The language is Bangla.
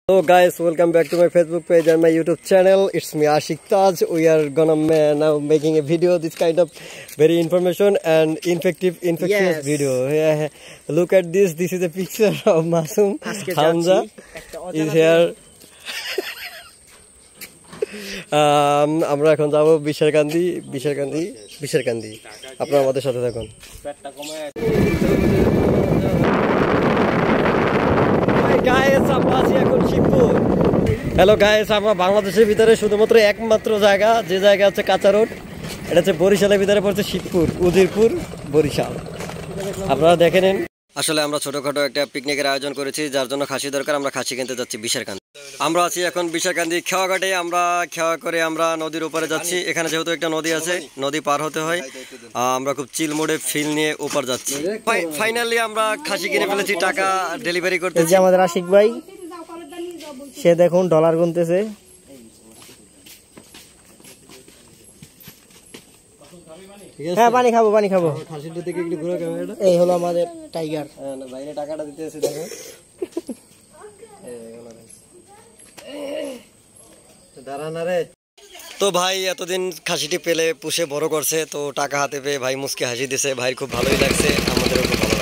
Hello guys, welcome back to my Facebook page and my YouTube channel. It's me Ashik Taj. We are gonna now making a video, this kind of very information and infectious video. Yeah. Look at this. This is a picture of Masoom Hamza is here. আমরা এখন যাব বিশারকান্দি আপনারা আমাদের সাথে থাকুন। হ্যালো গাইস, আমরা বাংলাদেশের ভিতরে শুধুমাত্র একমাত্র জায়গা যে জায়গা হচ্ছে কাঁচা রোড, এটা হচ্ছে বরিশালের ভিতরে পড়ছে শিবপুর, উজিরপুর, বরিশাল। আপনারা দেখে নিন। আসলে আমরা ছোটখাটো একটা পিকনিকের আয়োজন করেছি, যার জন্য খাসি দরকার। আমরা খাসি কিনতে যাচ্ছি বিশারকান্দি। আমরা আছি এখন বিশারকান্দি খেওয়াঘাটে। আমরা খেওয়া করে আমরা নদীর উপরে যাচ্ছি। এখানে যেহেতু একটা নদী আছে, নদী পার হতে হয়। আমরা খুব চিল মোডে ফিল নিয়ে ওপার যাচ্ছি। ফাইনালি আমরা খাসি কিনে ফেলেছি, টাকা ডেলিভারি করতেছি। আমাদের আশিক ভাই, সে দেখুন ডলার গুনতেছে। হ্যাঁ, পানি খাবো। খাসিটা থেকে একটু ঘুরে ক্যামেরাটা। এই হলো আমাদের টাইগার। বাইরে টাকাটা দিতে এসে দেখো। তো ভাই এতদিন খাসিটি পেলে পুষে বড় করছে, তো টাকা হাতে পেয়ে ভাই মুসকে হাসি দিছে। ভাই খুব ভালোই লাগছে, আমাদেরও খুব ভালো